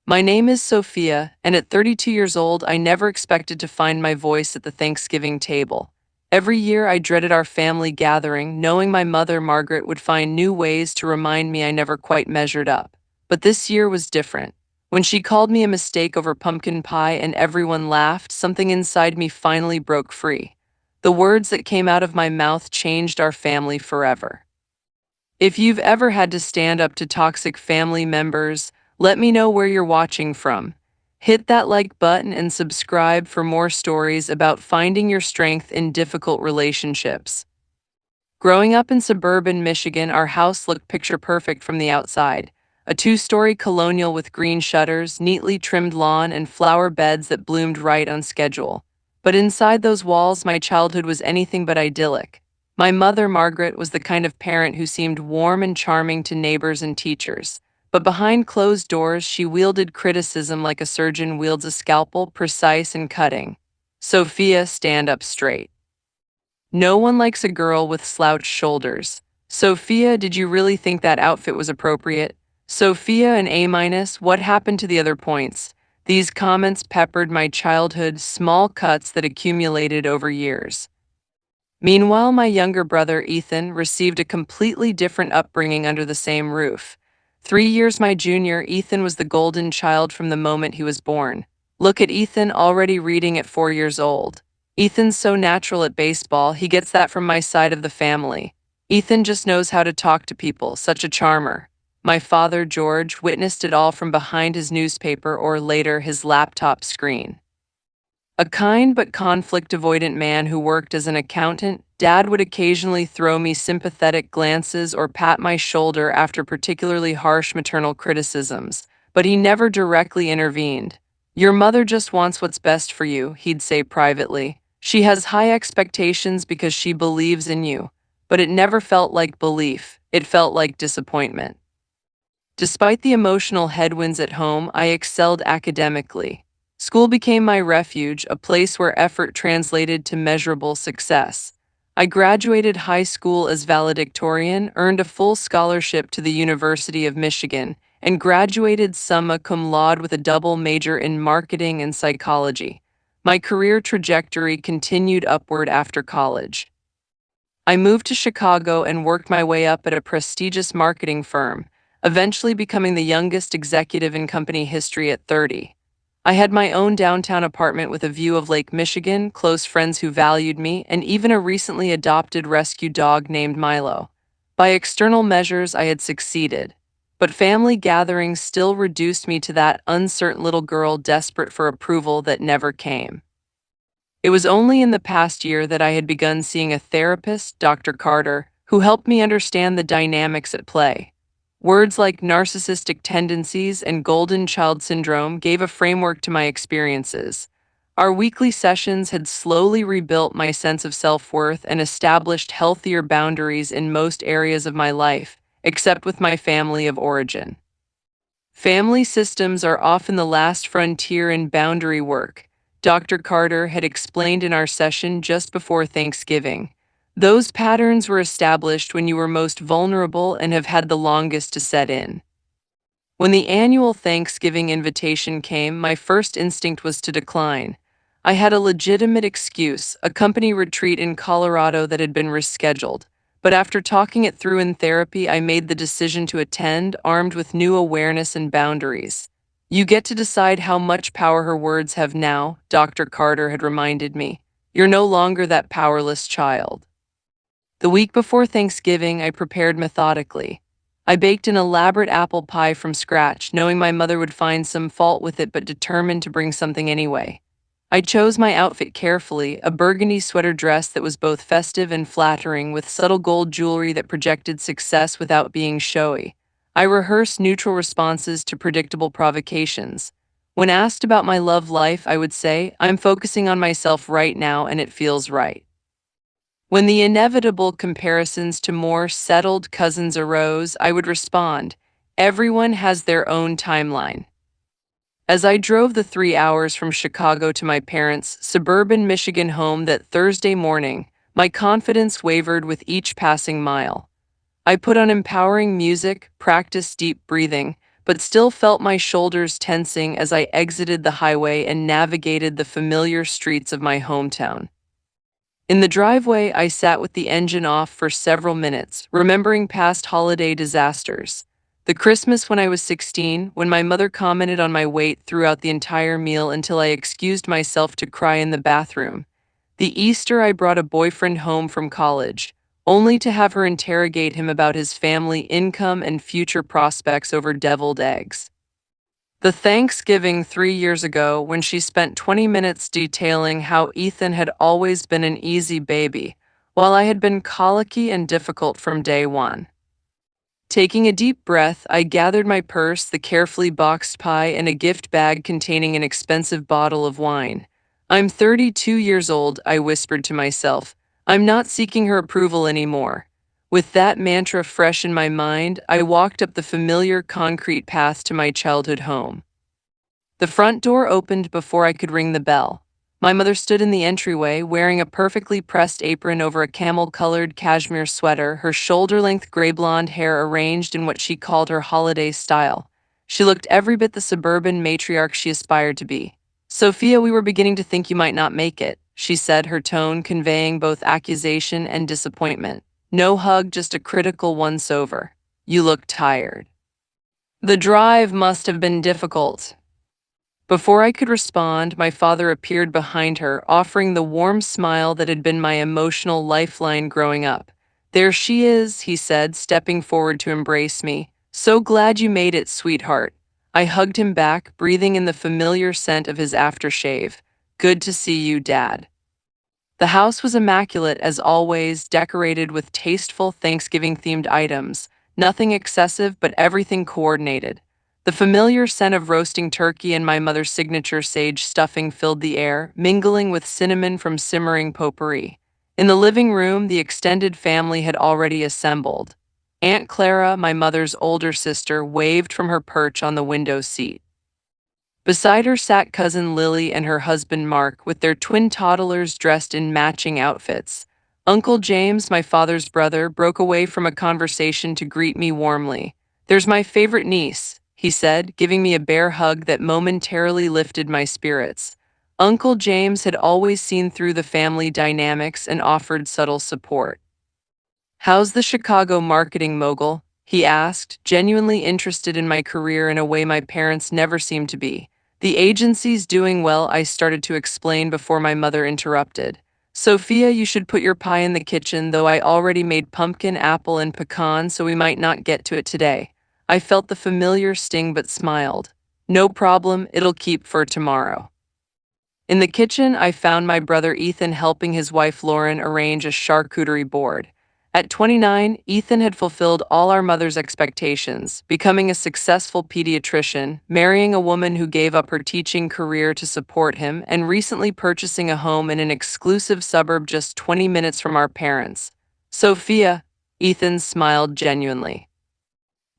My name is Sophia, and at 32 years old, I never expected to find my voice at the Thanksgiving table. Every year, I dreaded our family gathering, knowing my mother, Margaret, would find new ways to remind me I never quite measured up. But this year was different. When she called me a mistake over pumpkin pie and everyone laughed, something inside me finally broke free. The words that came out of my mouth changed our family forever. If you've ever had to stand up to toxic family members, let me know where you're watching from. Hit that like button and subscribe for more stories about finding your strength in difficult relationships. Growing up in suburban Michigan, our house looked picture perfect from the outside. A two-story colonial with green shutters, neatly trimmed lawn, and flower beds that bloomed right on schedule. But inside those walls, my childhood was anything but idyllic. My mother, Margaret, was the kind of parent who seemed warm and charming to neighbors and teachers. But behind closed doors, she wielded criticism like a surgeon wields a scalpel, precise and cutting. Sophia, stand up straight. No one likes a girl with slouched shoulders. Sophia, did you really think that outfit was appropriate? Sophia, an A minus, what happened to the other points? These comments peppered my childhood, small cuts that accumulated over years. Meanwhile, my younger brother, Ethan, received a completely different upbringing under the same roof. 3 years my junior, Ethan was the golden child from the moment he was born. Look at Ethan already reading at 4 years old. Ethan's so natural at baseball, he gets that from my side of the family. Ethan just knows how to talk to people, such a charmer. My father, George, witnessed it all from behind his newspaper or later his laptop screen. A kind but conflict-avoidant man who worked as an accountant, Dad would occasionally throw me sympathetic glances or pat my shoulder after particularly harsh maternal criticisms, but he never directly intervened. Your mother just wants what's best for you, he'd say privately. She has high expectations because she believes in you, but it never felt like belief, it felt like disappointment. Despite the emotional headwinds at home, I excelled academically. School became my refuge, a place where effort translated to measurable success. I graduated high school as valedictorian, earned a full scholarship to the University of Michigan, and graduated summa cum laude with a double major in marketing and psychology. My career trajectory continued upward after college. I moved to Chicago and worked my way up at a prestigious marketing firm, eventually becoming the youngest executive in company history at 30. I had my own downtown apartment with a view of Lake Michigan, close friends who valued me, and even a recently adopted rescue dog named Milo. By external measures, I had succeeded. But family gatherings still reduced me to that uncertain little girl desperate for approval that never came. It was only in the past year that I had begun seeing a therapist, Dr. Carter, who helped me understand the dynamics at play. Words like narcissistic tendencies and golden child syndrome gave a framework to my experiences. Our weekly sessions had slowly rebuilt my sense of self-worth and established healthier boundaries in most areas of my life, except with my family of origin. Family systems are often the last frontier in boundary work, Dr. Carter had explained in our session just before Thanksgiving. Those patterns were established when you were most vulnerable and have had the longest to set in. When the annual Thanksgiving invitation came, my first instinct was to decline. I had a legitimate excuse, a company retreat in Colorado that had been rescheduled. But after talking it through in therapy, I made the decision to attend, armed with new awareness and boundaries. You get to decide how much power her words have now, Dr. Carter had reminded me. You're no longer that powerless child. The week before Thanksgiving, I prepared methodically. I baked an elaborate apple pie from scratch, knowing my mother would find some fault with it but determined to bring something anyway. I chose my outfit carefully, a burgundy sweater dress that was both festive and flattering, with subtle gold jewelry that projected success without being showy. I rehearsed neutral responses to predictable provocations. When asked about my love life, I would say, I'm focusing on myself right now and it feels right. When the inevitable comparisons to more settled cousins arose, I would respond, everyone has their own timeline. As I drove the 3 hours from Chicago to my parents' suburban Michigan home that Thursday morning, my confidence wavered with each passing mile. I put on empowering music, practiced deep breathing, but still felt my shoulders tensing as I exited the highway and navigated the familiar streets of my hometown. In the driveway, I sat with the engine off for several minutes, remembering past holiday disasters. The Christmas when I was 16, when my mother commented on my weight throughout the entire meal until I excused myself to cry in the bathroom. The Easter I brought a boyfriend home from college, only to have her interrogate him about his family income and future prospects over deviled eggs. The Thanksgiving 3 years ago, when she spent 20 minutes detailing how Ethan had always been an easy baby, while I had been colicky and difficult from day one. Taking a deep breath, I gathered my purse, the carefully boxed pie, and a gift bag containing an expensive bottle of wine. I'm 32 years old, I whispered to myself. I'm not seeking her approval anymore. With that mantra fresh in my mind, I walked up the familiar concrete path to my childhood home. The front door opened before I could ring the bell. My mother stood in the entryway, wearing a perfectly pressed apron over a camel-colored cashmere sweater, her shoulder-length gray-blonde hair arranged in what she called her holiday style. She looked every bit the suburban matriarch she aspired to be. "Sophia, we were beginning to think you might not make it," she said, her tone conveying both accusation and disappointment. No hug, just a critical once-over. "You look tired." "The drive must have been difficult." Before I could respond, my father appeared behind her, offering the warm smile that had been my emotional lifeline growing up. "There she is," he said, stepping forward to embrace me. "So glad you made it, sweetheart." I hugged him back, breathing in the familiar scent of his aftershave. "Good to see you, Dad." The house was immaculate as always, decorated with tasteful Thanksgiving-themed items. Nothing excessive, but everything coordinated. The familiar scent of roasting turkey and my mother's signature sage stuffing filled the air, mingling with cinnamon from simmering potpourri. In the living room, the extended family had already assembled. Aunt Clara, my mother's older sister, waved from her perch on the window seat. Beside her sat cousin Lily and her husband Mark, with their twin toddlers dressed in matching outfits. Uncle James, my father's brother, broke away from a conversation to greet me warmly. "There's my favorite niece," he said, giving me a bear hug that momentarily lifted my spirits. Uncle James had always seen through the family dynamics and offered subtle support. "How's the Chicago marketing mogul?" he asked, genuinely interested in my career in a way my parents never seemed to be. "The agency's doing well," I started to explain before my mother interrupted. "Sophia, you should put your pie in the kitchen, though I already made pumpkin, apple, and pecan, so we might not get to it today." I felt the familiar sting but smiled. "No problem, it'll keep for tomorrow." In the kitchen, I found my brother Ethan helping his wife Lauren arrange a charcuterie board. At 29, Ethan had fulfilled all our mother's expectations, becoming a successful pediatrician, marrying a woman who gave up her teaching career to support him, and recently purchasing a home in an exclusive suburb just 20 minutes from our parents. "Sophia," Ethan smiled genuinely.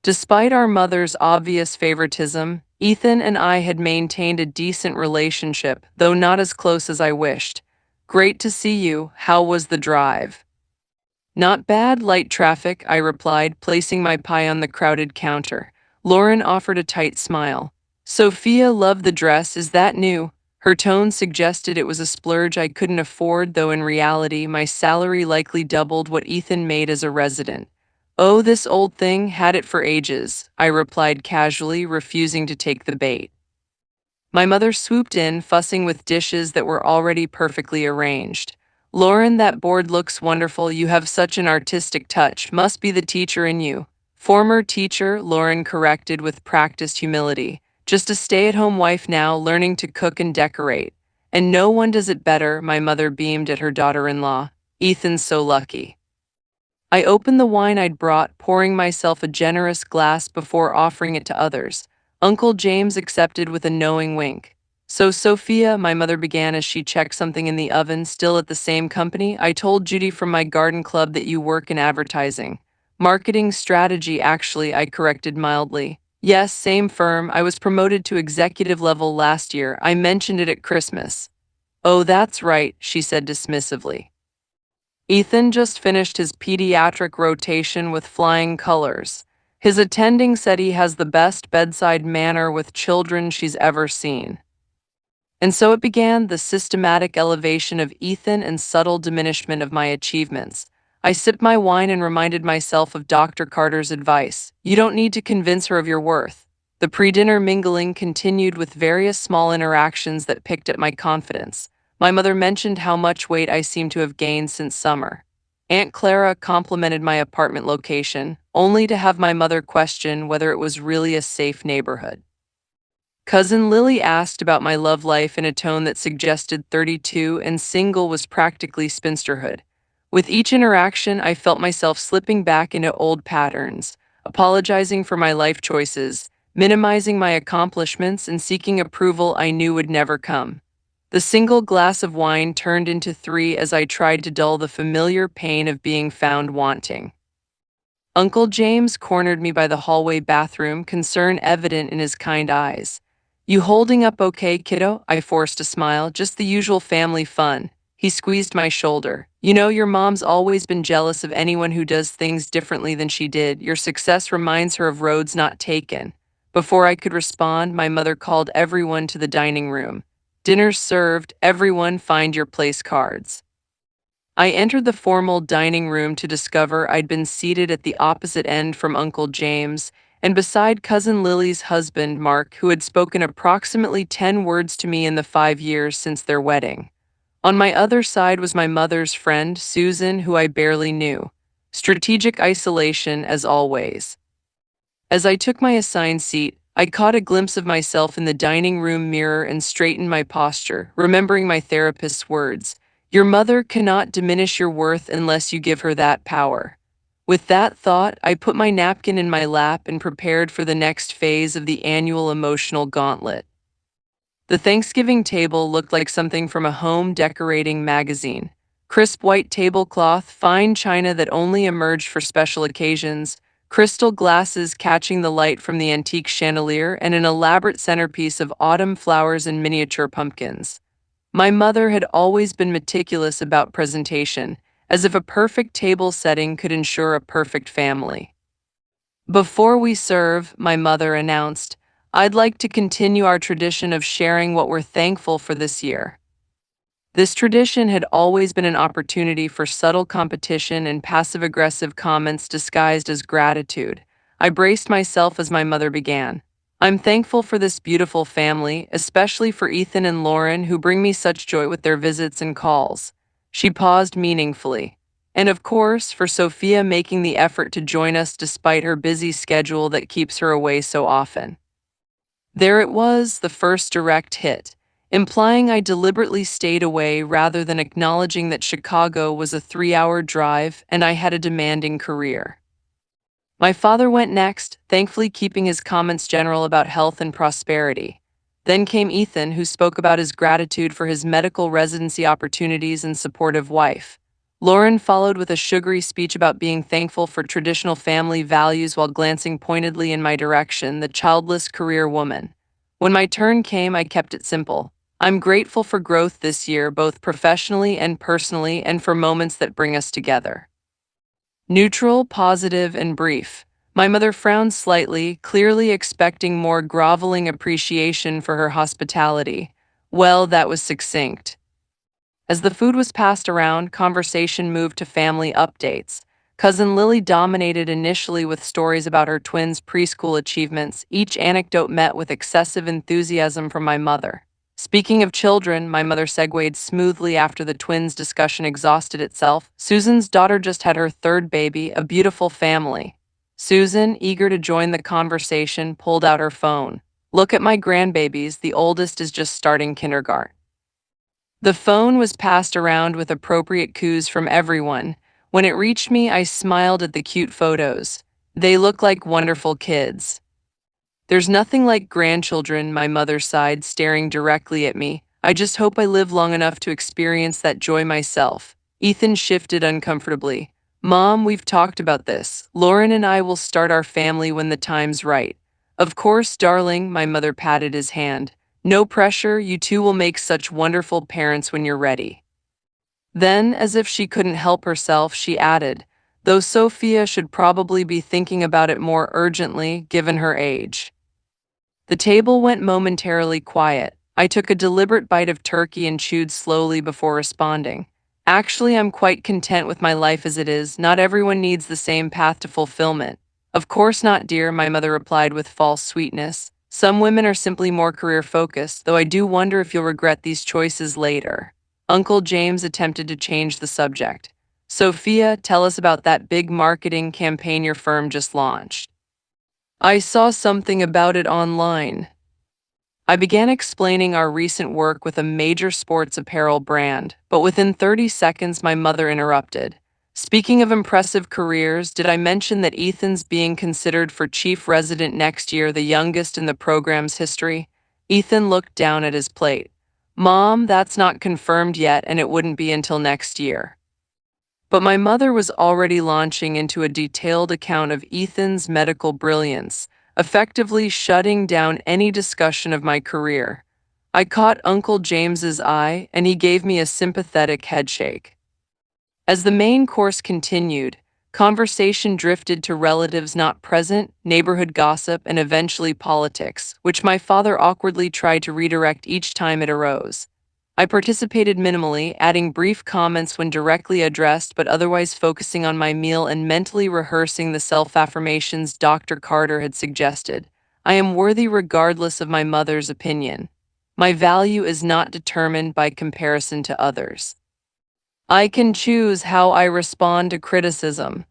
Despite our mother's obvious favoritism, Ethan and I had maintained a decent relationship, though not as close as I wished. "Great to see you. How was the drive?" "Not bad, light traffic," I replied, placing my pie on the crowded counter. Lauren offered a tight smile. "Sophia, loved the dress. Is that new?" Her tone suggested it was a splurge I couldn't afford, though in reality my salary likely doubled what Ethan made as a resident. "Oh, this old thing, had it for ages," I replied casually, refusing to take the bait. My mother swooped in, fussing with dishes that were already perfectly arranged. "Lauren, that board looks wonderful. You have such an artistic touch. Must be the teacher in you." "Former teacher," Lauren corrected with practiced humility. "Just a stay-at-home wife now, learning to cook and decorate." "And no one does it better," my mother beamed at her daughter-in-law. "Ethan's so lucky." I opened the wine I'd brought, pouring myself a generous glass before offering it to others. Uncle James accepted with a knowing wink. "So, Sophia," my mother began as she checked something in the oven, "still at the same company? I told Judy from my garden club that you work in advertising." "Marketing strategy, actually," I corrected mildly. "Yes, same firm. I was promoted to executive level last year. I mentioned it at Christmas." "Oh, that's right," she said dismissively. Ethan just finished his pediatric rotation with flying colors. His attending said he has the best bedside manner with children she's ever seen. And so it began, the systematic elevation of Ethan and subtle diminishment of my achievements. I sipped my wine and reminded myself of Dr. Carter's advice. You don't need to convince her of your worth. The pre-dinner mingling continued with various small interactions that picked at my confidence. My mother mentioned how much weight I seemed to have gained since summer. Aunt Clara complimented my apartment location, only to have my mother question whether it was really a safe neighborhood. Cousin Lily asked about my love life in a tone that suggested 32 and single was practically spinsterhood. With each interaction, I felt myself slipping back into old patterns, apologizing for my life choices, minimizing my accomplishments, and seeking approval I knew would never come. The single glass of wine turned into three as I tried to dull the familiar pain of being found wanting. Uncle James cornered me by the hallway bathroom, concern evident in his kind eyes. You holding up okay, kiddo? I forced a smile, just the usual family fun. He squeezed my shoulder. You know, your mom's always been jealous of anyone who does things differently than she did. Your success reminds her of roads not taken. Before I could respond, my mother called everyone to the dining room. Dinner's served, everyone find your place cards. I entered the formal dining room to discover I'd been seated at the opposite end from Uncle James and beside Cousin Lily's husband, Mark, who had spoken approximately 10 words to me in the 5 years since their wedding. On my other side was my mother's friend, Susan, who I barely knew. Strategic isolation, as always. As I took my assigned seat, I caught a glimpse of myself in the dining room mirror and straightened my posture, remembering my therapist's words. Your mother cannot diminish your worth unless you give her that power. With that thought, I put my napkin in my lap and prepared for the next phase of the annual emotional gauntlet. The Thanksgiving table looked like something from a home decorating magazine. Crisp white tablecloth, fine china that only emerged for special occasions, crystal glasses catching the light from the antique chandelier, and an elaborate centerpiece of autumn flowers and miniature pumpkins. My mother had always been meticulous about presentation, as if a perfect table setting could ensure a perfect family. Before we serve, my mother announced, I'd like to continue our tradition of sharing what we're thankful for this year. This tradition had always been an opportunity for subtle competition and passive-aggressive comments disguised as gratitude. I braced myself as my mother began. I'm thankful for this beautiful family, especially for Ethan and Lauren, who bring me such joy with their visits and calls. She paused meaningfully. And of course, for Sophia making the effort to join us despite her busy schedule that keeps her away so often. There it was, the first direct hit, implying I deliberately stayed away rather than acknowledging that Chicago was a 3-hour drive and I had a demanding career. My father went next, thankfully keeping his comments general about health and prosperity. Then came Ethan, who spoke about his gratitude for his medical residency opportunities and supportive wife. Lauren followed with a sugary speech about being thankful for traditional family values while glancing pointedly in my direction, the childless career woman. When my turn came, I kept it simple. I'm grateful for growth this year, both professionally and personally, and for moments that bring us together. Neutral, positive, and brief. My mother frowned slightly, clearly expecting more groveling appreciation for her hospitality. Well, that was succinct. As the food was passed around, conversation moved to family updates. Cousin Lily dominated initially with stories about her twins' preschool achievements, each anecdote met with excessive enthusiasm from my mother. Speaking of children, my mother segued smoothly after the twins' discussion exhausted itself. Susan's daughter just had her third baby, a beautiful family. Susan, eager to join the conversation, pulled out her phone. Look at my grandbabies, the oldest is just starting kindergarten. The phone was passed around with appropriate coos from everyone. When it reached me, I smiled at the cute photos. They look like wonderful kids. There's nothing like grandchildren, my mother sighed, staring directly at me. I just hope I live long enough to experience that joy myself. Ethan shifted uncomfortably. Mom, we've talked about this. Lauren and I will start our family when the time's right. Of course, darling, my mother patted his hand. No pressure, you two will make such wonderful parents when you're ready. Then, as if she couldn't help herself, she added, though Sophia should probably be thinking about it more urgently given her age. The table went momentarily quiet. I took a deliberate bite of turkey and chewed slowly before responding. Actually, I'm quite content with my life as it is. Not everyone needs the same path to fulfillment. Of course not, dear, my mother replied with false sweetness. Some women are simply more career-focused, though I do wonder if you'll regret these choices later. Uncle James attempted to change the subject. Sophia, tell us about that big marketing campaign your firm just launched. I saw something about it online. I began explaining our recent work with a major sports apparel brand, but within 30 seconds my mother interrupted. Speaking of impressive careers, did I mention that Ethan's being considered for chief resident next year, the youngest in the program's history? Ethan looked down at his plate. Mom, that's not confirmed yet, and it wouldn't be until next year. But my mother was already launching into a detailed account of Ethan's medical brilliance, effectively shutting down any discussion of my career. I caught Uncle James's eye, and he gave me a sympathetic headshake. As the main course continued, conversation drifted to relatives not present, neighborhood gossip, and eventually politics, which my father awkwardly tried to redirect each time it arose. I participated minimally, adding brief comments when directly addressed, but otherwise focusing on my meal and mentally rehearsing the self-affirmations Dr. Carter had suggested. I am worthy regardless of my mother's opinion. My value is not determined by comparison to others. I can choose how I respond to criticism.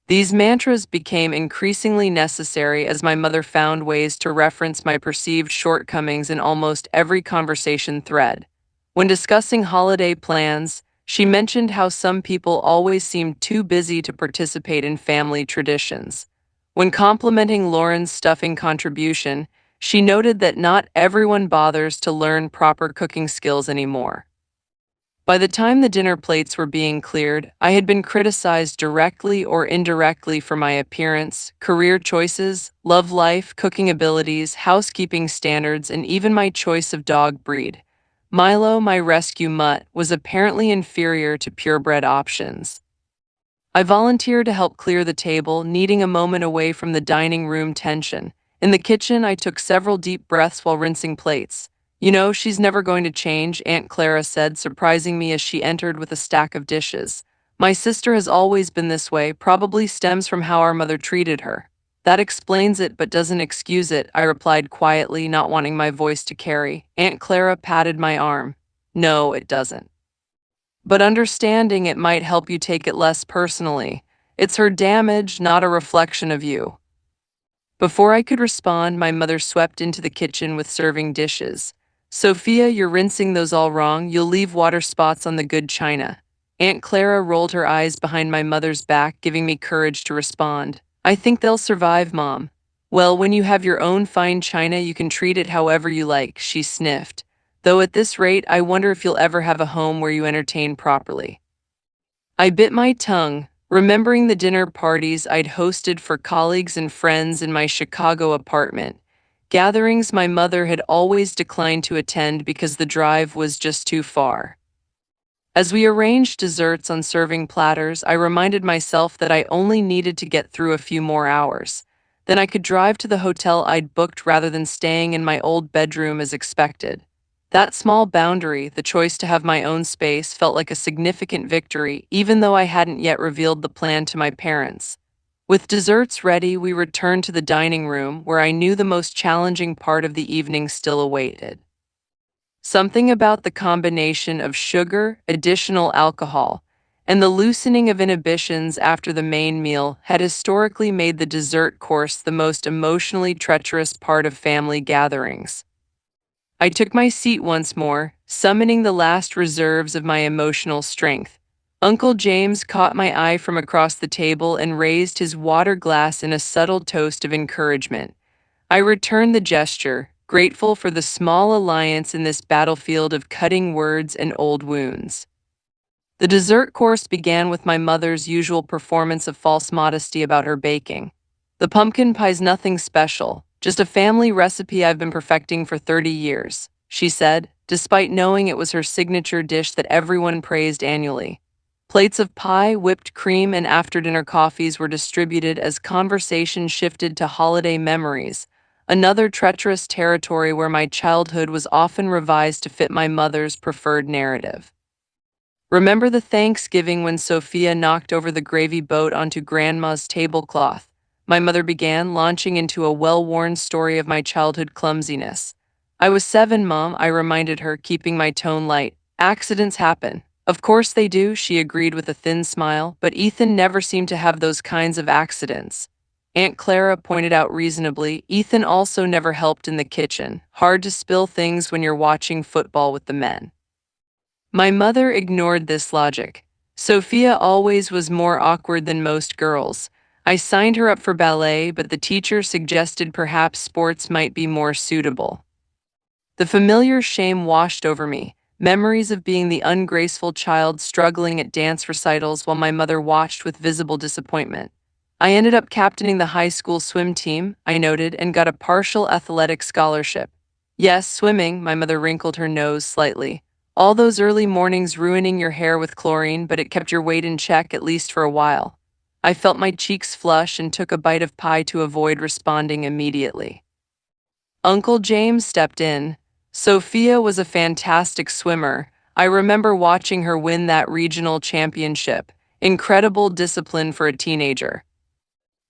These mantras became increasingly necessary as my mother found ways to reference my perceived shortcomings in almost every conversation thread. When discussing holiday plans, she mentioned how some people always seemed too busy to participate in family traditions. When complimenting Lauren's stuffing contribution, she noted that not everyone bothers to learn proper cooking skills anymore. By the time the dinner plates were being cleared, I had been criticized directly or indirectly for my appearance, career choices, love life, cooking abilities, housekeeping standards, and even my choice of dog breed. Milo, my rescue mutt, was apparently inferior to purebred options. I volunteered to help clear the table, needing a moment away from the dining room tension. In the kitchen, I took several deep breaths while rinsing plates. You know, she's never going to change, Aunt Clara said, surprising me as she entered with a stack of dishes. My sister has always been this way, probably stems from how our mother treated her. That explains it but doesn't excuse it, I replied quietly, not wanting my voice to carry. Aunt Clara patted my arm. No, it doesn't. But understanding it might help you take it less personally. It's her damage, not a reflection of you. Before I could respond, my mother swept into the kitchen with serving dishes. Sophia, you're rinsing those all wrong. You'll leave water spots on the good china. Aunt Clara rolled her eyes behind my mother's back, giving me courage to respond. I think they'll survive, Mom. Well, when you have your own fine china, you can treat it however you like, she sniffed. Though at this rate, I wonder if you'll ever have a home where you entertain properly. I bit my tongue, remembering the dinner parties I'd hosted for colleagues and friends in my Chicago apartment. Gatherings my mother had always declined to attend because the drive was just too far. As we arranged desserts on serving platters, I reminded myself that I only needed to get through a few more hours. Then I could drive to the hotel I'd booked rather than staying in my old bedroom as expected. That small boundary, the choice to have my own space, felt like a significant victory, even though I hadn't yet revealed the plan to my parents. With desserts ready, we returned to the dining room, where I knew the most challenging part of the evening still awaited. Something about the combination of sugar, additional alcohol, and the loosening of inhibitions after the main meal had historically made the dessert course the most emotionally treacherous part of family gatherings. I took my seat once more, summoning the last reserves of my emotional strength. Uncle James caught my eye from across the table and raised his water glass in a subtle toast of encouragement. I returned the gesture, grateful for the small alliance in this battlefield of cutting words and old wounds. The dessert course began with my mother's usual performance of false modesty about her baking. The pumpkin pie's nothing special, just a family recipe I've been perfecting for 30 years, she said, despite knowing it was her signature dish that everyone praised annually. Plates of pie, whipped cream, and after-dinner coffees were distributed as conversation shifted to holiday memories, another treacherous territory where my childhood was often revised to fit my mother's preferred narrative. Remember the Thanksgiving when Sophia knocked over the gravy boat onto Grandma's tablecloth? My mother began, launching into a well-worn story of my childhood clumsiness. I was 7, Mom, I reminded her, keeping my tone light. Accidents happen. Of course they do, she agreed with a thin smile, but Ethan never seemed to have those kinds of accidents. Aunt Clara pointed out reasonably, Ethan also never helped in the kitchen. Hard to spill things when you're watching football with the men. My mother ignored this logic. Sophia always was more awkward than most girls. I signed her up for ballet, but the teacher suggested perhaps sports might be more suitable. The familiar shame washed over me, memories of being the ungraceful child struggling at dance recitals while my mother watched with visible disappointment. I ended up captaining the high school swim team, I noted, and got a partial athletic scholarship. Yes, swimming, my mother wrinkled her nose slightly. All those early mornings ruining your hair with chlorine, but it kept your weight in check at least for a while. I felt my cheeks flush and took a bite of pie to avoid responding immediately. Uncle James stepped in. Sophia was a fantastic swimmer. I remember watching her win that regional championship. Incredible discipline for a teenager.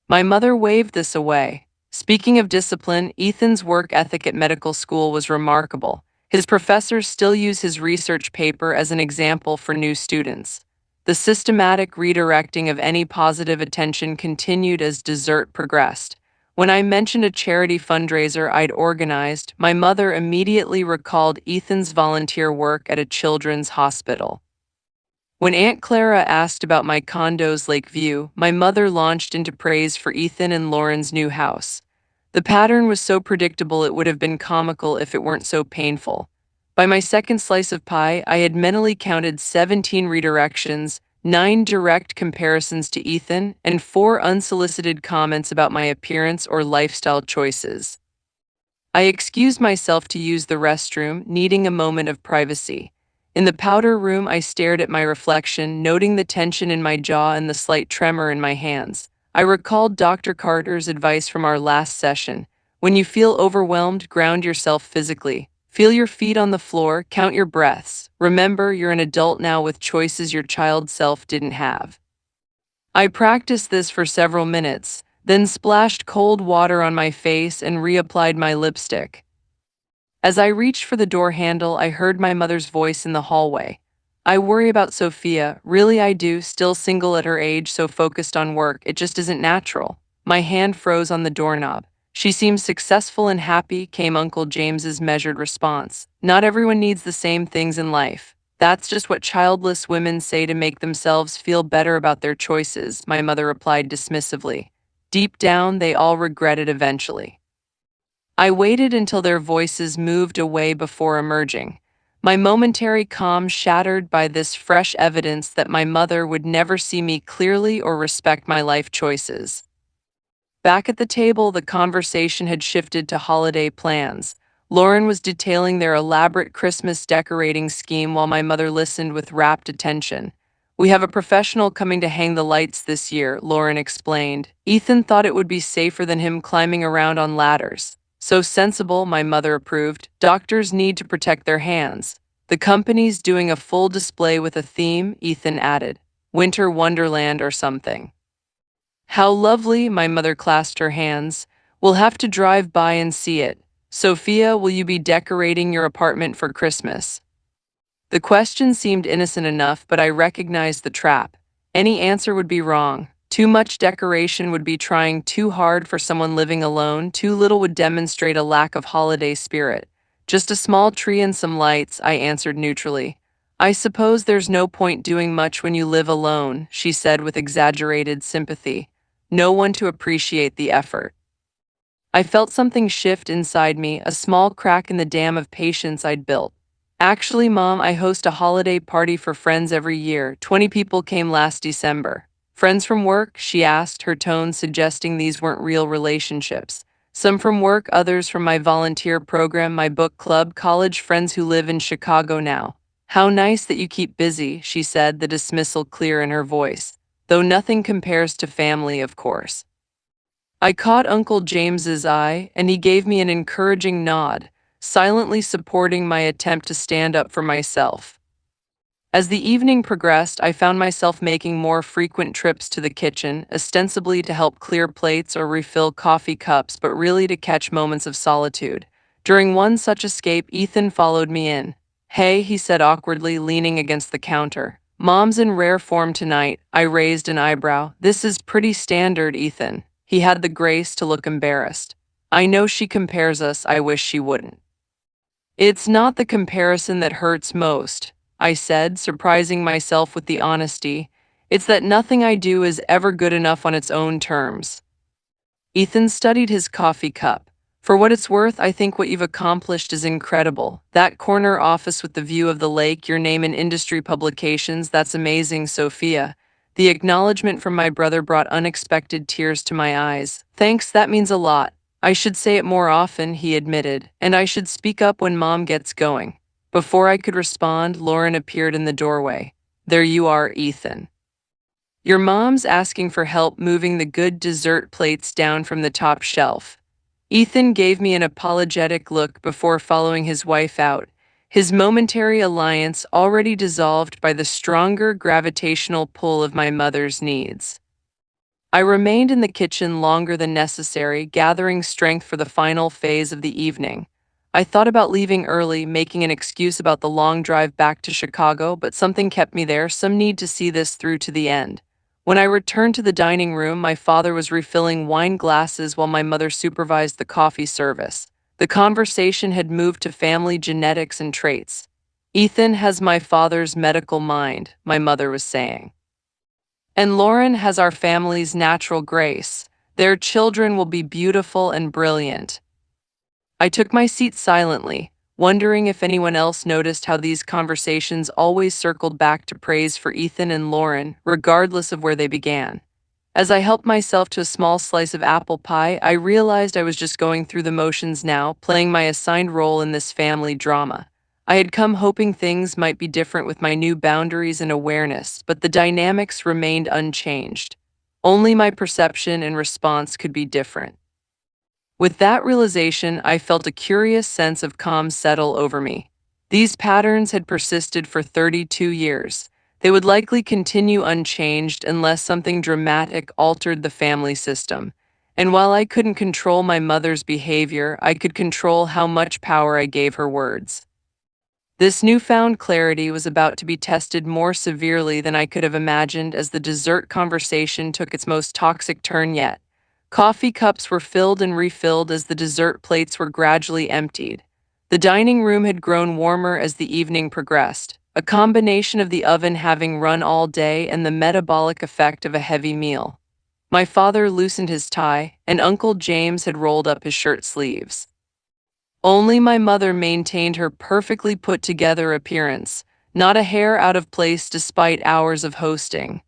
My mother waved this away. Speaking of discipline, Ethan's work ethic at medical school was remarkable. His professors still use his research paper as an example for new students. The systematic redirecting of any positive attention continued as dessert progressed. When I mentioned a charity fundraiser I'd organized, my mother immediately recalled Ethan's volunteer work at a children's hospital. When Aunt Clara asked about my condo's lake view, my mother launched into praise for Ethan and Lauren's new house. The pattern was so predictable it would have been comical if it weren't so painful. By my second slice of pie, I had mentally counted 17 redirections, 9 direct comparisons to Ethan, and 4 unsolicited comments about my appearance or lifestyle choices. I excused myself to use the restroom, needing a moment of privacy. In the powder room, I stared at my reflection, noting the tension in my jaw and the slight tremor in my hands. I recalled Dr. Carter's advice from our last session. When you feel overwhelmed, ground yourself physically. Feel your feet on the floor, count your breaths. Remember, you're an adult now with choices your child self didn't have. I practiced this for several minutes, then splashed cold water on my face and reapplied my lipstick. As I reached for the door handle, I heard my mother's voice in the hallway. I worry about Sophia, really I do, still single at her age, so focused on work, it just isn't natural. My hand froze on the doorknob. She seems successful and happy, came Uncle James's measured response. Not everyone needs the same things in life. That's just what childless women say to make themselves feel better about their choices, my mother replied dismissively. Deep down, they all regret it eventually. I waited until their voices moved away before emerging, my momentary calm shattered by this fresh evidence that my mother would never see me clearly or respect my life choices. Back at the table, the conversation had shifted to holiday plans. Lauren was detailing their elaborate Christmas decorating scheme while my mother listened with rapt attention. We have a professional coming to hang the lights this year, Lauren explained. Ethan thought it would be safer than him climbing around on ladders. So sensible, my mother approved. Doctors need to protect their hands. The company's doing a full display with a theme, Ethan added. Winter Wonderland or something. How lovely, my mother clasped her hands. We'll have to drive by and see it. Sophia, will you be decorating your apartment for Christmas? The question seemed innocent enough, but I recognized the trap. Any answer would be wrong. Too much decoration would be trying too hard for someone living alone, too little would demonstrate a lack of holiday spirit. Just a small tree and some lights, I answered neutrally. I suppose there's no point doing much when you live alone, she said with exaggerated sympathy. No one to appreciate the effort. I felt something shift inside me, a small crack in the dam of patience I'd built. Actually, Mom, I host a holiday party for friends every year. 20 people came last December. Friends from work? She asked, her tone suggesting these weren't real relationships. Some from work, others from my volunteer program, my book club, college friends who live in Chicago now. How nice that you keep busy, she said, the dismissal clear in her voice, though nothing compares to family, of course. I caught Uncle James's eye, and he gave me an encouraging nod, silently supporting my attempt to stand up for myself. As the evening progressed, I found myself making more frequent trips to the kitchen, ostensibly to help clear plates or refill coffee cups, but really to catch moments of solitude. During one such escape, Ethan followed me in. "Hey," he said awkwardly, leaning against the counter. "Mom's in rare form tonight." I raised an eyebrow. "This is pretty standard, Ethan." He had the grace to look embarrassed. "I know she compares us, I wish she wouldn't." "It's not the comparison that hurts most," I said, surprising myself with the honesty. "It's that nothing I do is ever good enough on its own terms." Ethan studied his coffee cup. "For what it's worth, I think what you've accomplished is incredible. That corner office with the view of the lake, your name in industry publications, that's amazing, Sophia." The acknowledgement from my brother brought unexpected tears to my eyes. "Thanks, that means a lot. I should say it more often," he admitted, "and I should speak up when Mom gets going." Before I could respond, Lauren appeared in the doorway. "There you are, Ethan. Your mom's asking for help moving the good dessert plates down from the top shelf." Ethan gave me an apologetic look before following his wife out, his momentary alliance already dissolved by the stronger gravitational pull of my mother's needs. I remained in the kitchen longer than necessary, gathering strength for the final phase of the evening. I thought about leaving early, making an excuse about the long drive back to Chicago, but something kept me there, some need to see this through to the end. When I returned to the dining room, my father was refilling wine glasses while my mother supervised the coffee service. The conversation had moved to family genetics and traits. "Ethan has my father's medical mind," my mother was saying. "And Lauren has our family's natural grace. Their children will be beautiful and brilliant." I took my seat silently, wondering if anyone else noticed how these conversations always circled back to praise for Ethan and Lauren, regardless of where they began. As I helped myself to a small slice of apple pie, I realized I was just going through the motions now, playing my assigned role in this family drama. I had come hoping things might be different with my new boundaries and awareness, but the dynamics remained unchanged. Only my perception and response could be different. With that realization, I felt a curious sense of calm settle over me. These patterns had persisted for 32 years. They would likely continue unchanged unless something dramatic altered the family system. And while I couldn't control my mother's behavior, I could control how much power I gave her words. This newfound clarity was about to be tested more severely than I could have imagined as the dessert conversation took its most toxic turn yet. Coffee cups were filled and refilled as the dessert plates were gradually emptied. The dining room had grown warmer as the evening progressed, a combination of the oven having run all day and the metabolic effect of a heavy meal. My father loosened his tie, and Uncle James had rolled up his shirt sleeves. Only my mother maintained her perfectly put together appearance, not a hair out of place despite hours of hosting.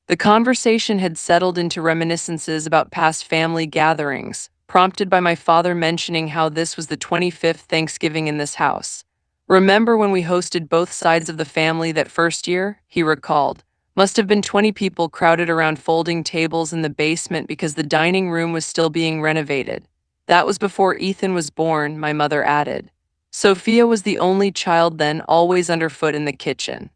The conversation had settled into reminiscences about past family gatherings, prompted by my father mentioning how this was the 25th Thanksgiving in this house. "Remember when we hosted both sides of the family that first year?" he recalled. "Must have been 20 people crowded around folding tables in the basement because the dining room was still being renovated. That was before Ethan was born," my mother added. "Sophia was the only child then, always underfoot in the kitchen."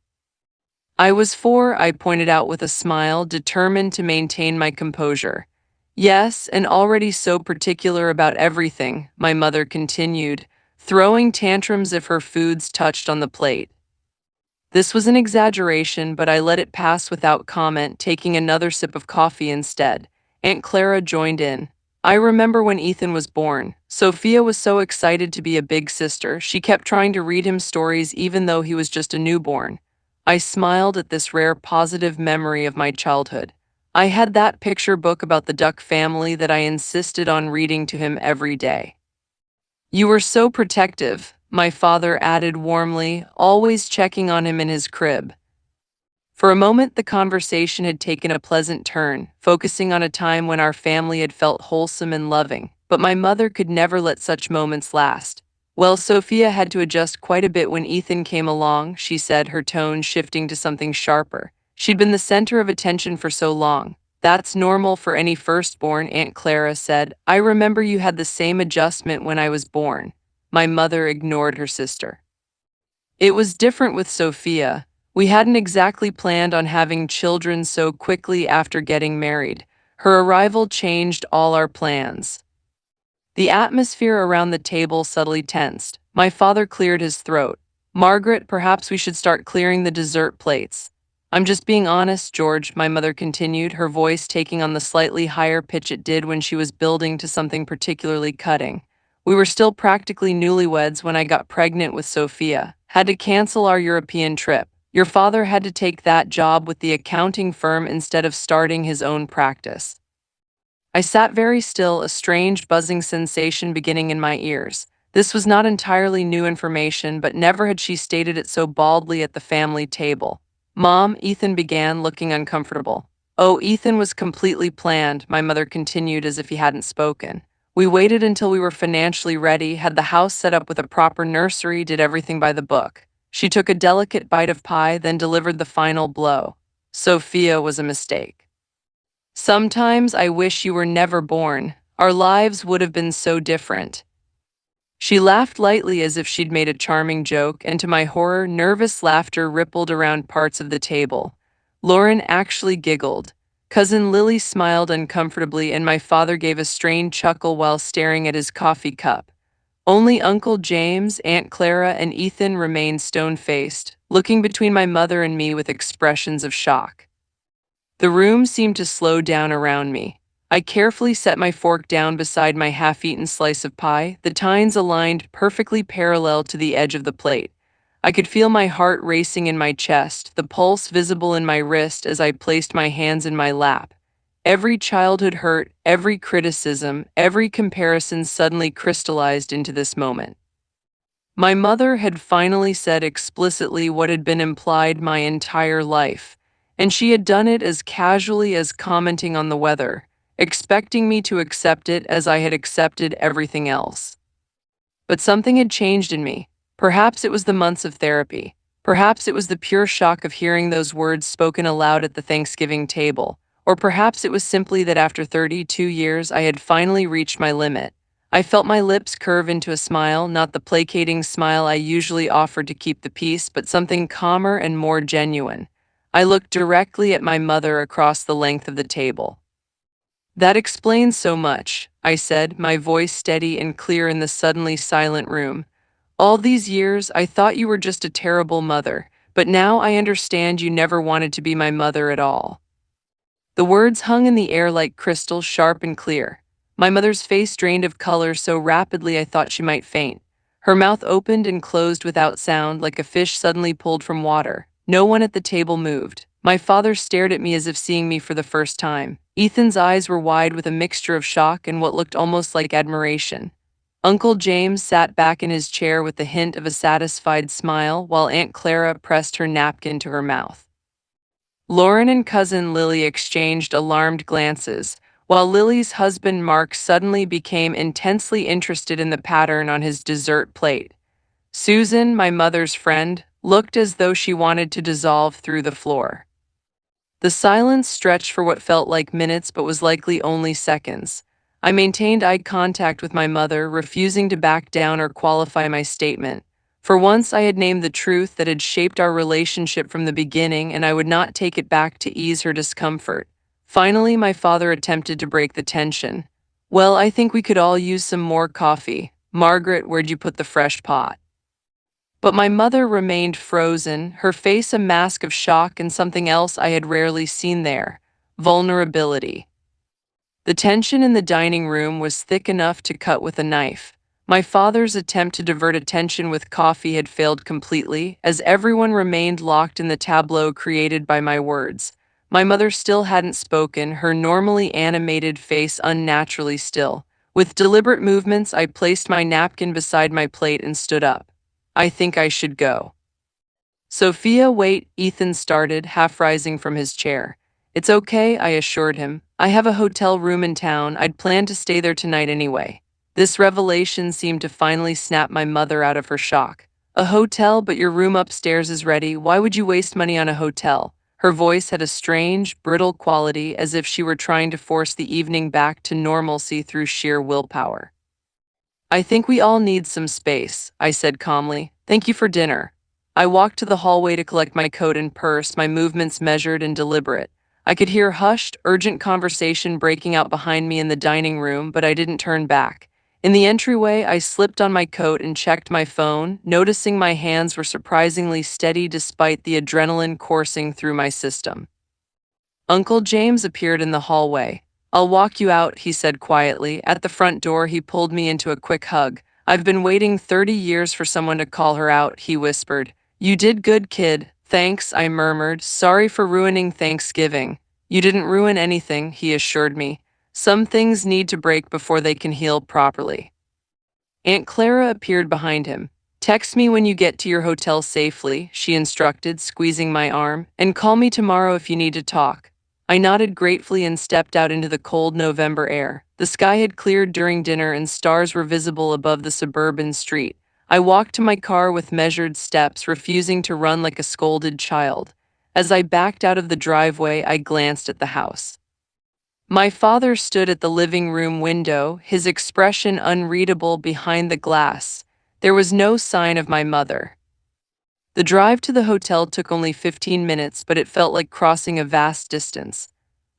"I was 4," I pointed out with a smile, determined to maintain my composure. "Yes, and already so particular about everything," my mother continued, throwing tantrums if her foods touched on the plate. This was an exaggeration, but I let it pass without comment, taking another sip of coffee instead. Aunt Clara joined in. "I remember when Ethan was born. Sophia was so excited to be a big sister, she kept trying to read him stories even though he was just a newborn." I smiled at this rare positive memory of my childhood. I had that picture book about the duck family that I insisted on reading to him every day. "You were so protective," my father added warmly, always checking on him in his crib. For a moment, the conversation had taken a pleasant turn, focusing on a time when our family had felt wholesome and loving, but my mother could never let such moments last. Well, Sophia had to adjust quite a bit when Ethan came along, she said, her tone shifting to something sharper. She'd been the center of attention for so long. That's normal for any firstborn, Aunt Clara said. I remember you had the same adjustment when I was born. My mother ignored her sister. It was different with Sophia. We hadn't exactly planned on having children so quickly after getting married. Her arrival changed all our plans. The atmosphere around the table subtly tensed. My father cleared his throat. Margaret, perhaps we should start clearing the dessert plates. I'm just being honest, George, my mother continued, her voice taking on the slightly higher pitch it did when she was building to something particularly cutting. We were still practically newlyweds when I got pregnant with Sophia. Had to cancel our European trip. Your father had to take that job with the accounting firm instead of starting his own practice. I sat very still, a strange buzzing sensation beginning in my ears. This was not entirely new information, but never had she stated it so baldly at the family table. Mom, Ethan began, looking uncomfortable. Oh, Ethan was completely planned, my mother continued as if he hadn't spoken. We waited until we were financially ready, had the house set up with a proper nursery, did everything by the book. She took a delicate bite of pie, then delivered the final blow. Sophia was a mistake. Sometimes I wish you were never born. Our lives would have been so different. She laughed lightly as if she'd made a charming joke, and to my horror, nervous laughter rippled around parts of the table. Lauren actually giggled. Cousin Lily smiled uncomfortably, and my father gave a strained chuckle while staring at his coffee cup. Only Uncle James, Aunt Clara, and Ethan remained stone-faced, looking between my mother and me with expressions of shock. The room seemed to slow down around me. I carefully set my fork down beside my half-eaten slice of pie, the tines aligned perfectly parallel to the edge of the plate. I could feel my heart racing in my chest, the pulse visible in my wrist as I placed my hands in my lap. Every childhood hurt, every criticism, every comparison suddenly crystallized into this moment. My mother had finally said explicitly what had been implied my entire life, and she had done it as casually as commenting on the weather, expecting me to accept it as I had accepted everything else. But something had changed in me. Perhaps it was the months of therapy. Perhaps it was the pure shock of hearing those words spoken aloud at the Thanksgiving table. Or perhaps it was simply that after 32 years I had finally reached my limit. I felt my lips curve into a smile, not the placating smile I usually offered to keep the peace, but something calmer and more genuine. I looked directly at my mother across the length of the table. That explains so much, I said, my voice steady and clear in the suddenly silent room. All these years, I thought you were just a terrible mother, but now I understand you never wanted to be my mother at all. The words hung in the air like crystal, sharp and clear. My mother's face drained of color so rapidly I thought she might faint. Her mouth opened and closed without sound, like a fish suddenly pulled from water. No one at the table moved. My father stared at me as if seeing me for the first time. Ethan's eyes were wide with a mixture of shock and what looked almost like admiration. Uncle James sat back in his chair with the hint of a satisfied smile, while Aunt Clara pressed her napkin to her mouth. Lauren and cousin Lily exchanged alarmed glances, while Lily's husband Mark suddenly became intensely interested in the pattern on his dessert plate. Susan, my mother's friend, looked as though she wanted to dissolve through the floor. The silence stretched for what felt like minutes but was likely only seconds. I maintained eye contact with my mother, refusing to back down or qualify my statement. For once, I had named the truth that had shaped our relationship from the beginning, and I would not take it back to ease her discomfort. Finally, my father attempted to break the tension. Well, I think we could all use some more coffee. Margaret, where'd you put the fresh pot? But my mother remained frozen, her face a mask of shock and something else I had rarely seen there: vulnerability. The tension in the dining room was thick enough to cut with a knife. My father's attempt to divert attention with coffee had failed completely, as everyone remained locked in the tableau created by my words. My mother still hadn't spoken, her normally animated face unnaturally still. With deliberate movements, I placed my napkin beside my plate and stood up. I think I should go. Sophia, wait, Ethan started, half rising from his chair. It's okay, I assured him. I have a hotel room in town. I'd planned to stay there tonight anyway. This revelation seemed to finally snap my mother out of her shock. A hotel, but your room upstairs is ready. Why would you waste money on a hotel? Her voice had a strange, brittle quality, as if she were trying to force the evening back to normalcy through sheer willpower. I think we all need some space, I said calmly. Thank you for dinner. I walked to the hallway to collect my coat and purse, my movements measured and deliberate. I could hear hushed, urgent conversation breaking out behind me in the dining room, but I didn't turn back. In the entryway, I slipped on my coat and checked my phone, noticing my hands were surprisingly steady despite the adrenaline coursing through my system. Uncle James appeared in the hallway. I'll walk you out, he said quietly. At the front door, he pulled me into a quick hug. I've been waiting 30 years for someone to call her out, he whispered. You did good, kid. Thanks, I murmured. Sorry for ruining Thanksgiving. You didn't ruin anything, he assured me. Some things need to break before they can heal properly. Aunt Clara appeared behind him. Text me when you get to your hotel safely, she instructed, squeezing my arm, and call me tomorrow if you need to talk. I nodded gratefully and stepped out into the cold November air. The sky had cleared during dinner and stars were visible above the suburban street. I walked to my car with measured steps, refusing to run like a scolded child. As I backed out of the driveway, I glanced at the house. My father stood at the living room window, his expression unreadable behind the glass. There was no sign of my mother. The drive to the hotel took only 15 minutes, but it felt like crossing a vast distance.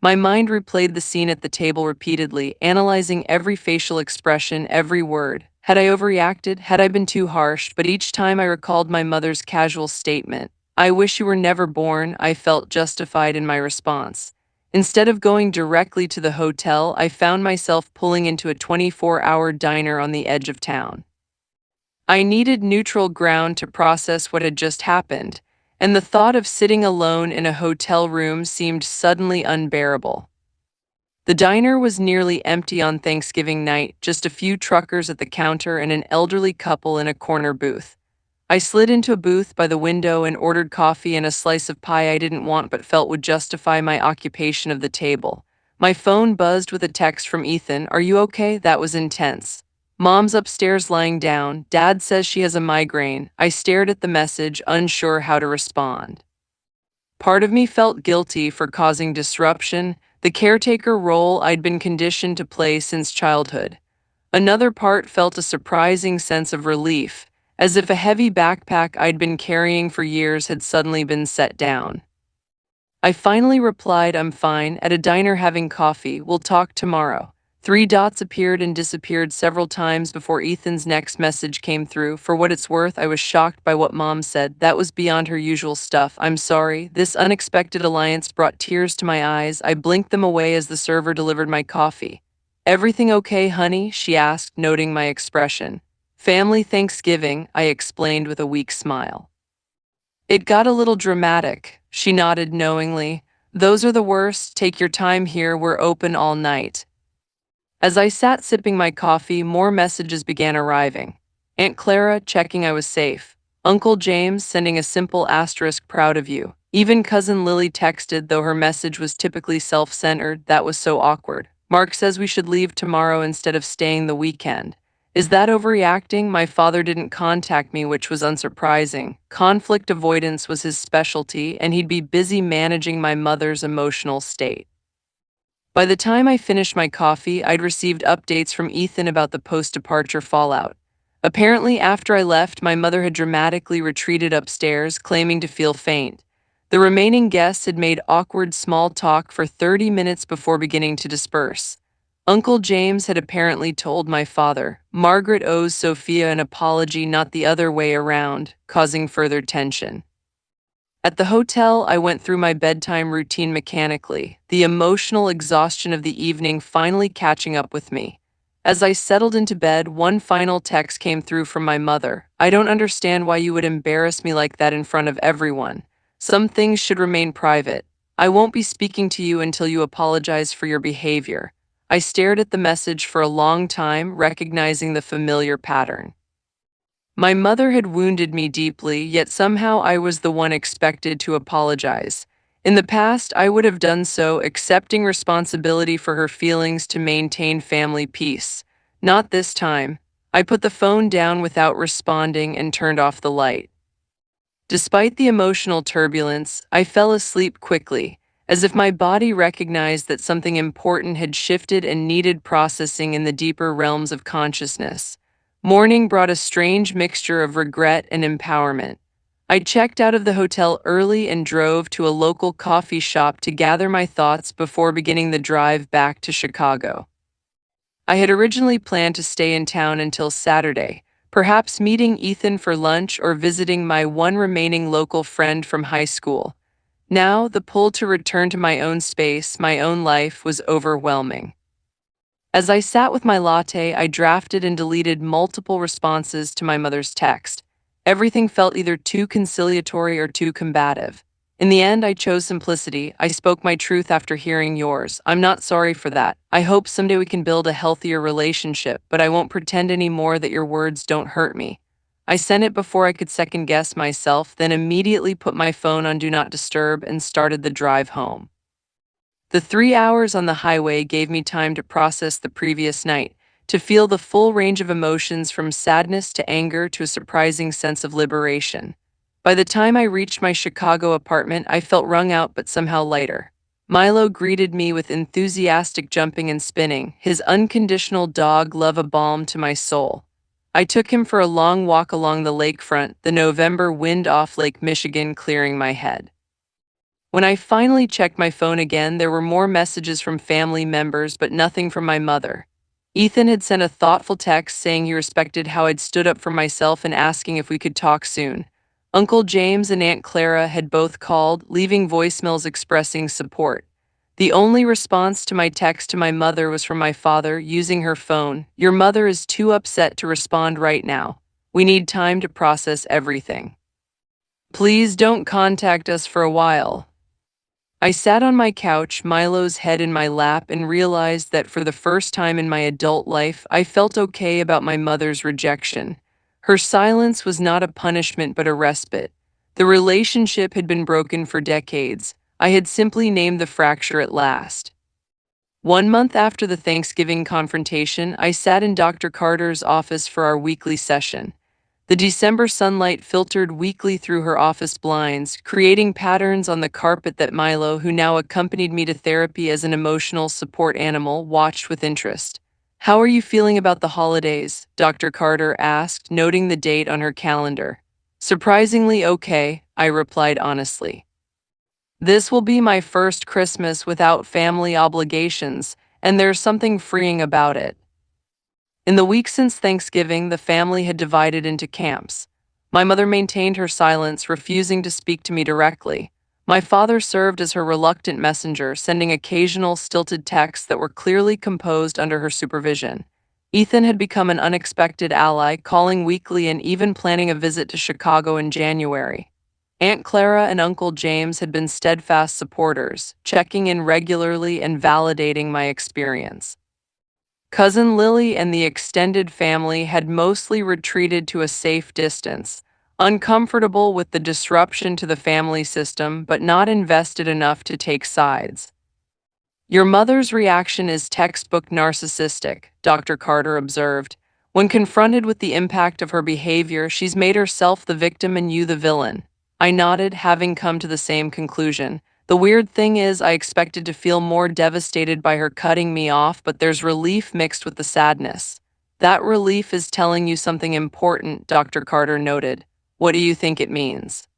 My mind replayed the scene at the table repeatedly, analyzing every facial expression, every word. Had I overreacted? Had I been too harsh? But each time I recalled my mother's casual statement, "I wish you were never born," I felt justified in my response. Instead of going directly to the hotel, I found myself pulling into a 24-hour diner on the edge of town. I needed neutral ground to process what had just happened, and the thought of sitting alone in a hotel room seemed suddenly unbearable. The diner was nearly empty on Thanksgiving night, just a few truckers at the counter and an elderly couple in a corner booth. I slid into a booth by the window and ordered coffee and a slice of pie I didn't want but felt would justify my occupation of the table. My phone buzzed with a text from Ethan. "Are you okay?" That was intense. "Mom's upstairs lying down. Dad says she has a migraine." I stared at the message, unsure how to respond. Part of me felt guilty for causing disruption, the caretaker role I'd been conditioned to play since childhood. Another part felt a surprising sense of relief, as if a heavy backpack I'd been carrying for years had suddenly been set down. I finally replied, "I'm fine, at a diner having coffee. We'll talk tomorrow." Three dots appeared and disappeared several times before Ethan's next message came through. For what it's worth, I was shocked by what Mom said. That was beyond her usual stuff. "I'm sorry." This unexpected alliance brought tears to my eyes. I blinked them away as the server delivered my coffee. "Everything okay, honey?" she asked, noting my expression. "Family Thanksgiving," I explained with a weak smile. "It got a little dramatic," she nodded knowingly. "Those are the worst. Take your time here. We're open all night." As I sat sipping my coffee, more messages began arriving. Aunt Clara checking I was safe. Uncle James sending a simple asterisk, "proud of you." Even Cousin Lily texted, though her message was typically self-centered. That was so awkward. "Mark says we should leave tomorrow instead of staying the weekend." Is that overreacting? My father didn't contact me, which was unsurprising. Conflict avoidance was his specialty, and he'd be busy managing my mother's emotional state. By the time I finished my coffee, I'd received updates from Ethan about the post-departure fallout. Apparently, after I left, my mother had dramatically retreated upstairs, claiming to feel faint. The remaining guests had made awkward small talk for 30 minutes before beginning to disperse. Uncle James had apparently told my father, "Margaret owes Sophia an apology, not the other way around," causing further tension. At the hotel, I went through my bedtime routine mechanically, the emotional exhaustion of the evening finally catching up with me. As I settled into bed, one final text came through from my mother. "I don't understand why you would embarrass me like that in front of everyone. Some things should remain private. I won't be speaking to you until you apologize for your behavior." I stared at the message for a long time, recognizing the familiar pattern. My mother had wounded me deeply, yet somehow I was the one expected to apologize. In the past, I would have done so, accepting responsibility for her feelings to maintain family peace. Not this time. I put the phone down without responding and turned off the light. Despite the emotional turbulence, I fell asleep quickly, as if my body recognized that something important had shifted and needed processing in the deeper realms of consciousness. Morning brought a strange mixture of regret and empowerment. I checked out of the hotel early and drove to a local coffee shop to gather my thoughts before beginning the drive back to Chicago. I had originally planned to stay in town until Saturday, perhaps meeting Ethan for lunch or visiting my one remaining local friend from high school. Now, the pull to return to my own space, my own life, was overwhelming. As I sat with my latte, I drafted and deleted multiple responses to my mother's text. Everything felt either too conciliatory or too combative. In the end, I chose simplicity. I spoke my truth after hearing yours. I'm not sorry for that. I hope someday we can build a healthier relationship, but I won't pretend anymore that your words don't hurt me. I sent it before I could second guess myself, then immediately put my phone on Do Not Disturb and started the drive home. The 3 hours on the highway gave me time to process the previous night, to feel the full range of emotions from sadness to anger to a surprising sense of liberation. By the time I reached my Chicago apartment, I felt wrung out but somehow lighter. Milo greeted me with enthusiastic jumping and spinning, his unconditional dog love a balm to my soul. I took him for a long walk along the lakefront, the November wind off Lake Michigan clearing my head. When I finally checked my phone again, there were more messages from family members, but nothing from my mother. Ethan had sent a thoughtful text saying he respected how I'd stood up for myself and asking if we could talk soon. Uncle James and Aunt Clara had both called, leaving voicemails expressing support. The only response to my text to my mother was from my father, using her phone. Your mother is too upset to respond right now. We need time to process everything. Please don't contact us for a while. I sat on my couch, Milo's head in my lap, and realized that for the first time in my adult life, I felt okay about my mother's rejection. Her silence was not a punishment but a respite. The relationship had been broken for decades. I had simply named the fracture at last. 1 month after the Thanksgiving confrontation, I sat in Dr. Carter's office for our weekly session. The December sunlight filtered weakly through her office blinds, creating patterns on the carpet that Milo, who now accompanied me to therapy as an emotional support animal, watched with interest. How are you feeling about the holidays? Dr. Carter asked, noting the date on her calendar. Surprisingly okay, I replied honestly. This will be my first Christmas without family obligations, and there's something freeing about it. In the week since Thanksgiving, the family had divided into camps. My mother maintained her silence, refusing to speak to me directly. My father served as her reluctant messenger, sending occasional stilted texts that were clearly composed under her supervision. Ethan had become an unexpected ally, calling weekly and even planning a visit to Chicago in January. Aunt Clara and Uncle James had been steadfast supporters, checking in regularly and validating my experience. Cousin Lily and the extended family had mostly retreated to a safe distance, uncomfortable with the disruption to the family system, but not invested enough to take sides. Your mother's reaction is textbook narcissistic, Dr. Carter observed. When confronted with the impact of her behavior, she's made herself the victim and you the villain. I nodded, having come to the same conclusion. The weird thing is, I expected to feel more devastated by her cutting me off, but there's relief mixed with the sadness. That relief is telling you something important, Dr. Carter noted. What do you think it means?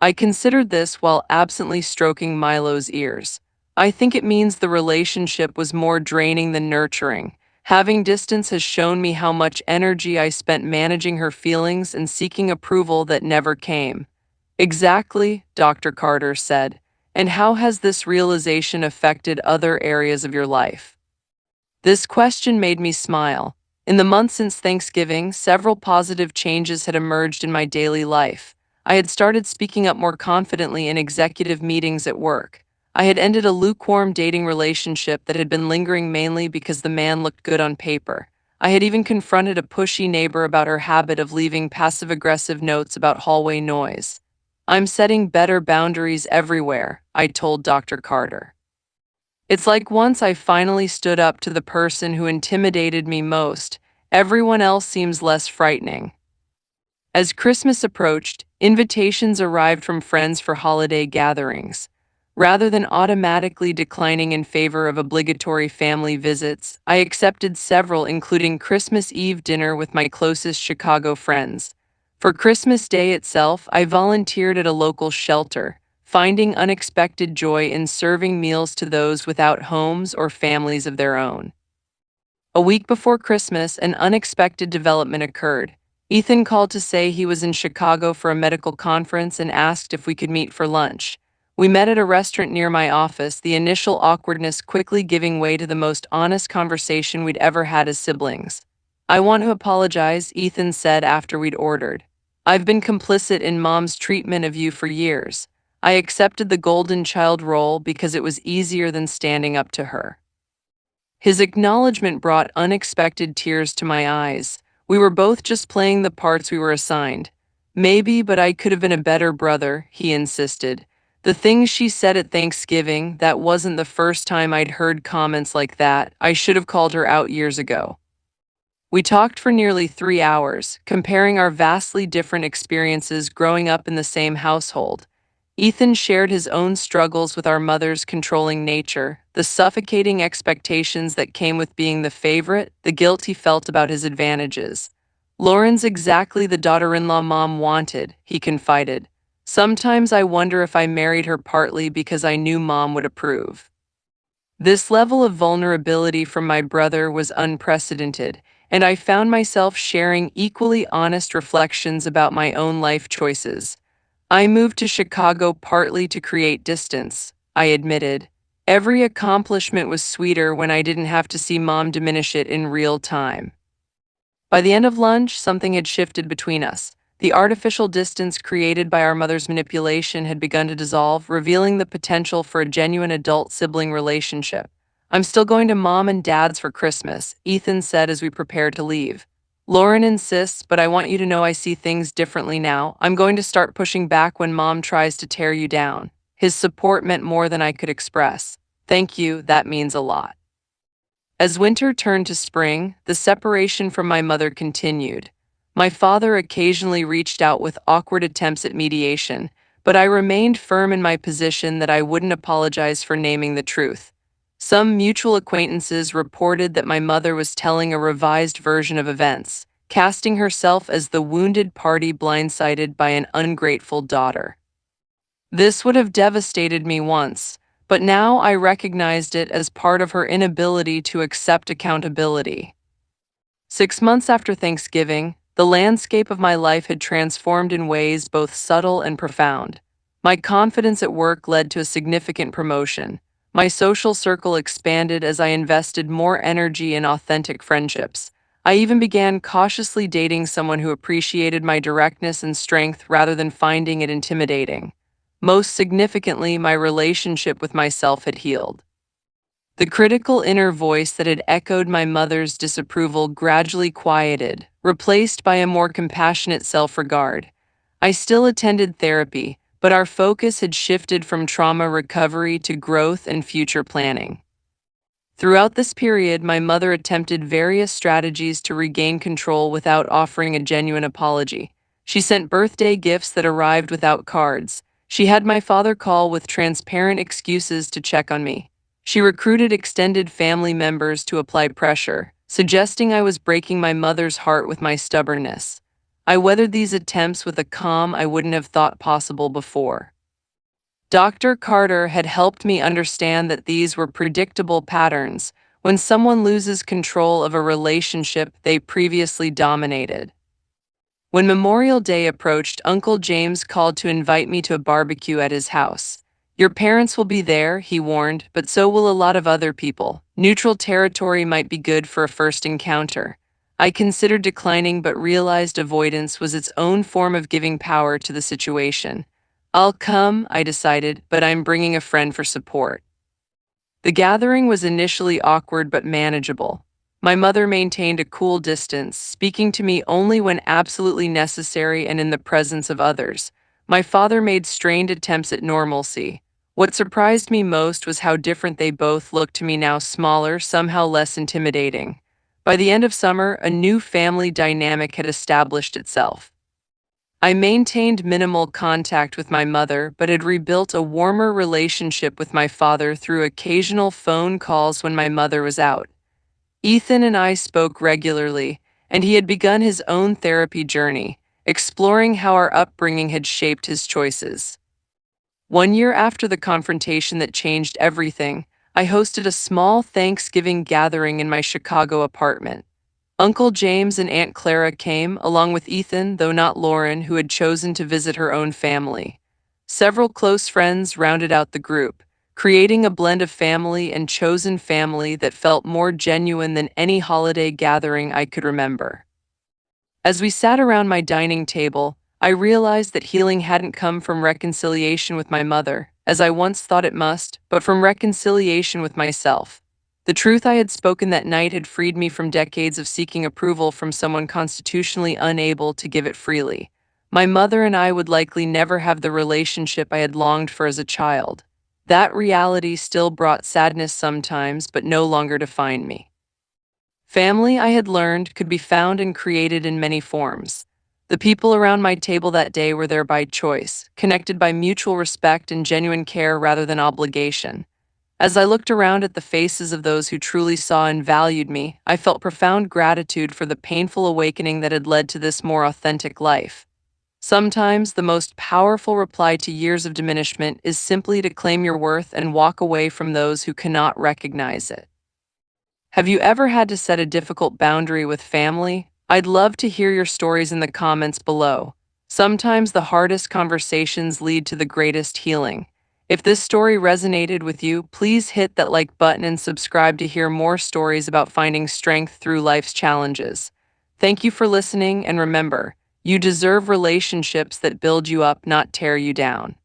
I considered this while absently stroking Milo's ears. I think it means the relationship was more draining than nurturing. Having distance has shown me how much energy I spent managing her feelings and seeking approval that never came. Exactly, Dr. Carter said. And how has this realization affected other areas of your life? This question made me smile. In the months since Thanksgiving, several positive changes had emerged in my daily life. I had started speaking up more confidently in executive meetings at work. I had ended a lukewarm dating relationship that had been lingering mainly because the man looked good on paper. I had even confronted a pushy neighbor about her habit of leaving passive-aggressive notes about hallway noise. I'm setting better boundaries everywhere, I told Dr. Carter. It's like once I finally stood up to the person who intimidated me most, everyone else seems less frightening. As Christmas approached, invitations arrived from friends for holiday gatherings. Rather than automatically declining in favor of obligatory family visits, I accepted several, including Christmas Eve dinner with my closest Chicago friends. For Christmas Day itself, I volunteered at a local shelter, finding unexpected joy in serving meals to those without homes or families of their own. A week before Christmas, an unexpected development occurred. Ethan called to say he was in Chicago for a medical conference and asked if we could meet for lunch. We met at a restaurant near my office, the initial awkwardness quickly giving way to the most honest conversation we'd ever had as siblings. "I want to apologize," Ethan said after we'd ordered. "I've been complicit in Mom's treatment of you for years. I accepted the golden child role because it was easier than standing up to her." His acknowledgement brought unexpected tears to my eyes. We were both just playing the parts we were assigned. "Maybe, but I could have been a better brother," he insisted. The things she said at Thanksgiving, that wasn't the first time I'd heard comments like that. I should have called her out years ago. We talked for nearly 3 hours, comparing our vastly different experiences growing up in the same household. Ethan shared his own struggles with our mother's controlling nature, the suffocating expectations that came with being the favorite, the guilt he felt about his advantages. "Lauren's exactly the daughter-in-law Mom wanted," he confided. "Sometimes I wonder if I married her partly because I knew Mom would approve." This level of vulnerability from my brother was unprecedented, and I found myself sharing equally honest reflections about my own life choices. "I moved to Chicago partly to create distance," I admitted. "Every accomplishment was sweeter when I didn't have to see Mom diminish it in real time." By the end of lunch, something had shifted between us. The artificial distance created by our mother's manipulation had begun to dissolve, revealing the potential for a genuine adult-sibling relationship. "I'm still going to Mom and Dad's for Christmas," Ethan said as we prepared to leave. "Lauren insists, but I want you to know I see things differently now. I'm going to start pushing back when Mom tries to tear you down." His support meant more than I could express. "Thank you, that means a lot." As winter turned to spring, the separation from my mother continued. My father occasionally reached out with awkward attempts at mediation, but I remained firm in my position that I wouldn't apologize for naming the truth. Some mutual acquaintances reported that my mother was telling a revised version of events, casting herself as the wounded party blindsided by an ungrateful daughter. This would have devastated me once, but now I recognized it as part of her inability to accept accountability. 6 months after Thanksgiving, the landscape of my life had transformed in ways both subtle and profound. My confidence at work led to a significant promotion. My social circle expanded as I invested more energy in authentic friendships. I even began cautiously dating someone who appreciated my directness and strength rather than finding it intimidating. Most significantly, my relationship with myself had healed. The critical inner voice that had echoed my mother's disapproval gradually quieted, replaced by a more compassionate self-regard. I still attended therapy, but our focus had shifted from trauma recovery to growth and future planning. Throughout this period, my mother attempted various strategies to regain control without offering a genuine apology. She sent birthday gifts that arrived without cards. She had my father call with transparent excuses to check on me. She recruited extended family members to apply pressure, suggesting I was breaking my mother's heart with my stubbornness. I weathered these attempts with a calm I wouldn't have thought possible before. Dr. Carter had helped me understand that these were predictable patterns when someone loses control of a relationship they previously dominated. When Memorial Day approached, Uncle James called to invite me to a barbecue at his house. "Your parents will be there," he warned, "but so will a lot of other people. Neutral territory might be good for a first encounter." I considered declining but realized avoidance was its own form of giving power to the situation. "I'll come," I decided, "but I'm bringing a friend for support." The gathering was initially awkward but manageable. My mother maintained a cool distance, speaking to me only when absolutely necessary and in the presence of others. My father made strained attempts at normalcy. What surprised me most was how different they both looked to me now, smaller, somehow less intimidating. By the end of summer, a new family dynamic had established itself. I maintained minimal contact with my mother, but had rebuilt a warmer relationship with my father through occasional phone calls when my mother was out. Ethan and I spoke regularly, and he had begun his own therapy journey, exploring how our upbringing had shaped his choices. One year after the confrontation that changed everything, I hosted a small Thanksgiving gathering in my Chicago apartment. Uncle James and Aunt Clara came, along with Ethan, though not Lauren, who had chosen to visit her own family. Several close friends rounded out the group, creating a blend of family and chosen family that felt more genuine than any holiday gathering I could remember. As we sat around my dining table, I realized that healing hadn't come from reconciliation with my mother, as I once thought it must, but from reconciliation with myself. The truth I had spoken that night had freed me from decades of seeking approval from someone constitutionally unable to give it freely. My mother and I would likely never have the relationship I had longed for as a child. That reality still brought sadness sometimes, but no longer defined me. Family, I had learned, could be found and created in many forms. The people around my table that day were there by choice, connected by mutual respect and genuine care rather than obligation. As I looked around at the faces of those who truly saw and valued me, I felt profound gratitude for the painful awakening that had led to this more authentic life. Sometimes the most powerful reply to years of diminishment is simply to claim your worth and walk away from those who cannot recognize it. Have you ever had to set a difficult boundary with family? I'd love to hear your stories in the comments below. Sometimes the hardest conversations lead to the greatest healing. If this story resonated with you, please hit that like button and subscribe to hear more stories about finding strength through life's challenges. Thank you for listening, and remember, you deserve relationships that build you up, not tear you down.